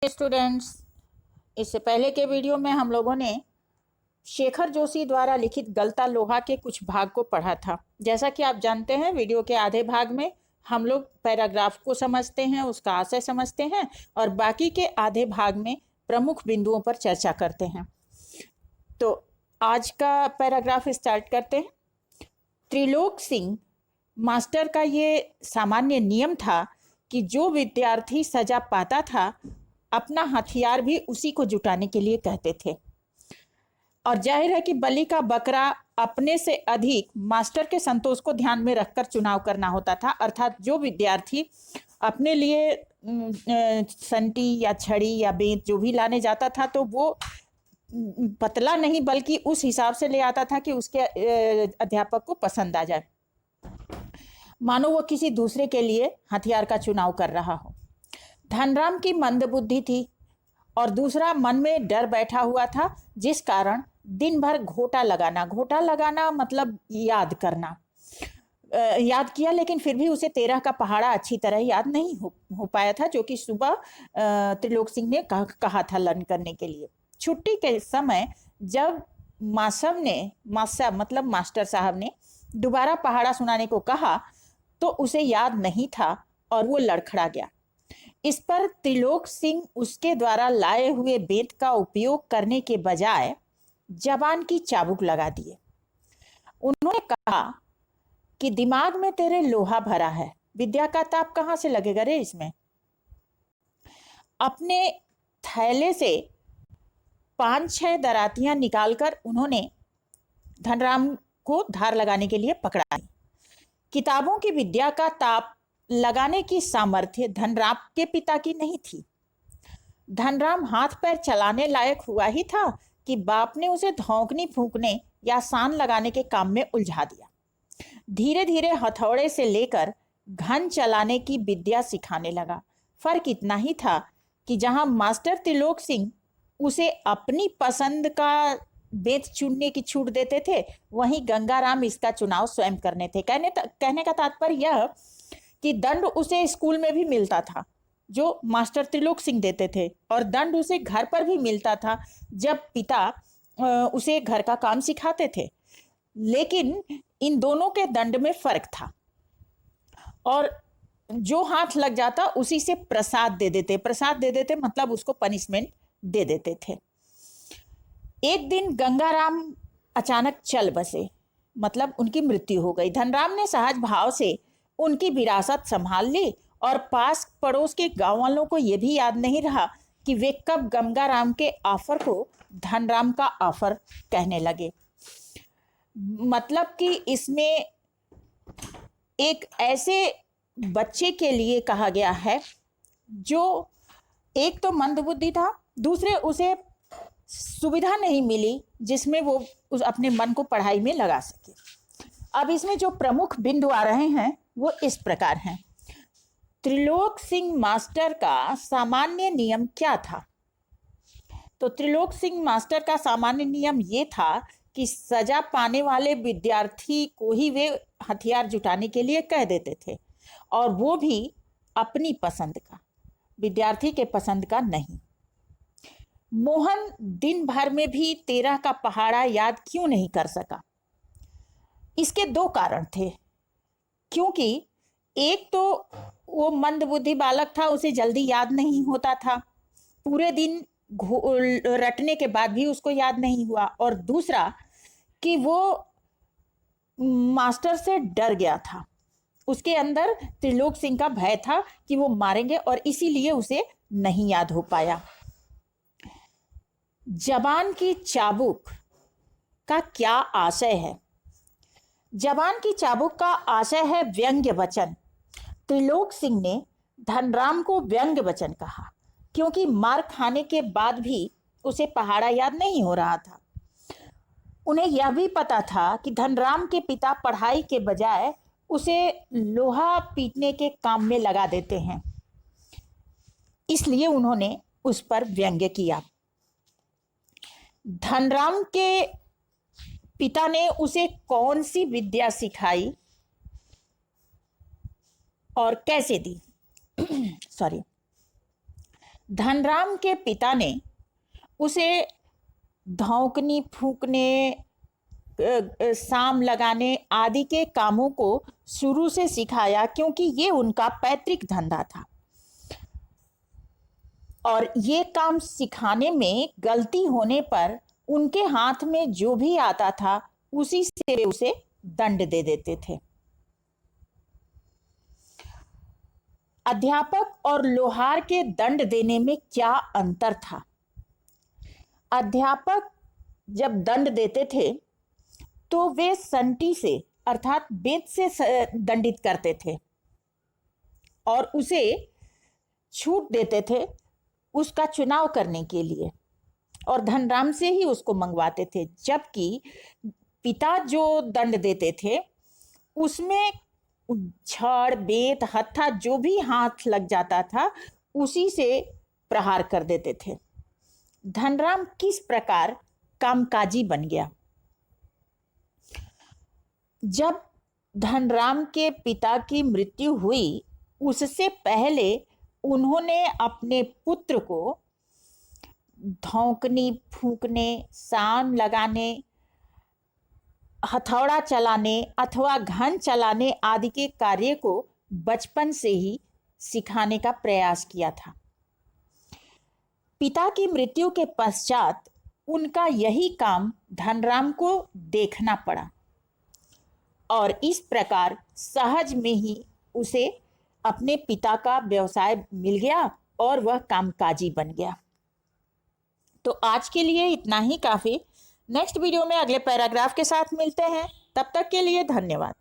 Students, इससे पहले के वीडियो में हम लोगों ने शेखर जोशी द्वारा लिखित गलता लोहा के कुछ भाग को पढ़ा था। जैसा कि आप जानते हैं, वीडियो के आधे भाग में हम लोग पैराग्राफ को समझते हैं, उसका आशय समझते हैं और बाकी के आधे भाग में प्रमुख बिंदुओं पर चर्चा करते हैं। तो आज का पैराग्राफ स्टार्ट करते हैं। त्रिलोक सिंह मास्टर का ये सामान्य नियम था कि जो विद्यार्थी सजा पाता था अपना हथियार भी उसी को जुटाने के लिए कहते थे, और जाहिर है कि बलि का बकरा अपने से अधिक मास्टर के संतोष को ध्यान में रखकर चुनाव करना होता था। अर्थात जो विद्यार्थी अपने लिए संटी या छड़ी या बेंत जो भी लाने जाता था तो वो पतला नहीं बल्कि उस हिसाब से ले आता था कि उसके अध्यापक को पसंद आ जाए, मानो वो किसी दूसरे के लिए हथियार का चुनाव कर रहा हो। धनराम की मंदबुद्धि थी और दूसरा मन में डर बैठा हुआ था, जिस कारण दिन भर घोटा लगाना मतलब याद करना। याद किया, लेकिन फिर भी उसे 13 का पहाड़ा अच्छी तरह याद नहीं हो पाया था, जो कि सुबह त्रिलोक सिंह ने कहा था लर्न करने के लिए। छुट्टी के समय जब मास्टर साहब ने दोबारा पहाड़ा सुनाने को कहा तो उसे याद नहीं था और वो लड़खड़ा गया। इस पर त्रिलोक सिंह उसके द्वारा लाए हुए बेंत का उपयोग करने के बजाय जबान की चाबुक लगा दिए। उन्होंने कहा कि दिमाग में तेरे लोहा भरा है, विद्या का ताप कहां से लगेगा रे इसमें। अपने थैले से 5-6 दरातियां निकालकर उन्होंने धनराम को धार लगाने के लिए पकड़ा। किताबों की विद्या का ताप लगाने की सामर्थ्य धनराम के पिता की नहीं थी। धनराम हाथ पैर चलाने लायक हुआ ही था कि बाप ने उसे धौंकनी फूंकने या सान लगाने के काम में उलझा दिया। धीरे धीरे हथौड़े से लेकर घन चलाने की विद्या सिखाने लगा। फर्क इतना ही था कि जहां मास्टर त्रिलोक सिंह उसे अपनी पसंद का बेंत चुनने की छूट देते थे, वहीं गंगाराम इसका चुनाव स्वयं करने थे। कहने का तात्पर्य यह कि दंड उसे स्कूल में भी मिलता था जो मास्टर त्रिलोक सिंह देते थे, और दंड उसे घर पर भी मिलता था जब पिता उसे घर का काम सिखाते थे। लेकिन इन दोनों के दंड में फर्क था, और जो हाथ लग जाता उसी से प्रसाद दे देते मतलब उसको पनिशमेंट दे देते थे। एक दिन गंगाराम अचानक चल बसे, मतलब उनकी मृत्यु हो गई। धनराम ने सहज भाव से उनकी विरासत संभाल ली और पास पड़ोस के गांव वालों को यह भी याद नहीं रहा कि वे कब गंगाराम के ऑफर को धनराम का ऑफर कहने लगे। मतलब कि इसमें एक ऐसे बच्चे के लिए कहा गया है जो एक तो मंदबुद्धि था, दूसरे उसे सुविधा नहीं मिली जिसमें वो अपने मन को पढ़ाई में लगा सके। अब इसमें जो प्रमुख बिंदु आ रहे हैं वो इस प्रकार हैं। त्रिलोक सिंह मास्टर का सामान्य नियम क्या था? तो त्रिलोक सिंह मास्टर का सामान्य नियम ये था कि सजा पाने वाले विद्यार्थी को ही वे हथियार जुटाने के लिए कह देते थे, और वो भी अपनी पसंद का, विद्यार्थी के पसंद का नहीं। मोहन दिन भर में भी 13 का पहाड़ा याद क्यों नहीं कर सका? इसके 2 कारण थे। क्योंकि एक तो वो मंदबुद्धि बालक था, उसे जल्दी याद नहीं होता था, पूरे दिन रटने के बाद भी उसको याद नहीं हुआ, और दूसरा कि वो मास्टर से डर गया था। उसके अंदर त्रिलोक सिंह का भय था कि वो मारेंगे, और इसीलिए उसे नहीं याद हो पाया। जबान की चाबुक का क्या आशय है? जबान की चाबुक का आशय है व्यंग्य वचन। त्रिलोक सिंह ने धनराम को व्यंग्य वचन कहा क्योंकि मार खाने के बाद भी उसे पहाड़ा याद नहीं हो रहा था। उन्हें यह भी पता था कि धनराम के पिता पढ़ाई के बजाय उसे लोहा पीटने के काम में लगा देते हैं, इसलिए उन्होंने उस पर व्यंग्य किया। धनराम के पिता ने उसे कौन सी विद्या सिखाई और कैसे दी? धनराम के पिता ने उसे धौंकनी फूंकने, साम लगाने आदि के कामों को शुरू से सिखाया, क्योंकि ये उनका पैतृक धंधा था और ये काम सिखाने में गलती होने पर उनके हाथ में जो भी आता था उसी से वे उसे दंड दे देते थे। अध्यापक और लोहार के दंड देने में क्या अंतर था? अध्यापक जब दंड देते थे तो वे संटी से अर्थात बेत से दंडित करते थे और उसे छूट देते थे उसका चुनाव करने के लिए, और धनराम से ही उसको मंगवाते थे। जबकि पिता जो दंड देते थे उसमें छड़, बेत, हत्था जो भी हाथ लग जाता था उसी से प्रहार कर देते थे। धनराम किस प्रकार कामकाजी बन गया? जब धनराम के पिता की मृत्यु हुई उससे पहले उन्होंने अपने पुत्र को धौंकनी फूंकने, सान लगाने, हथौड़ा चलाने अथवा घन चलाने आदि के कार्य को बचपन से ही सिखाने का प्रयास किया था। पिता की मृत्यु के पश्चात उनका यही काम धनराम को देखना पड़ा और इस प्रकार सहज में ही उसे अपने पिता का व्यवसाय मिल गया और वह कामकाजी बन गया। तो आज के लिए इतना ही काफ़ी। नेक्स्ट वीडियो में अगले पैराग्राफ के साथ मिलते हैं। तब तक के लिए धन्यवाद।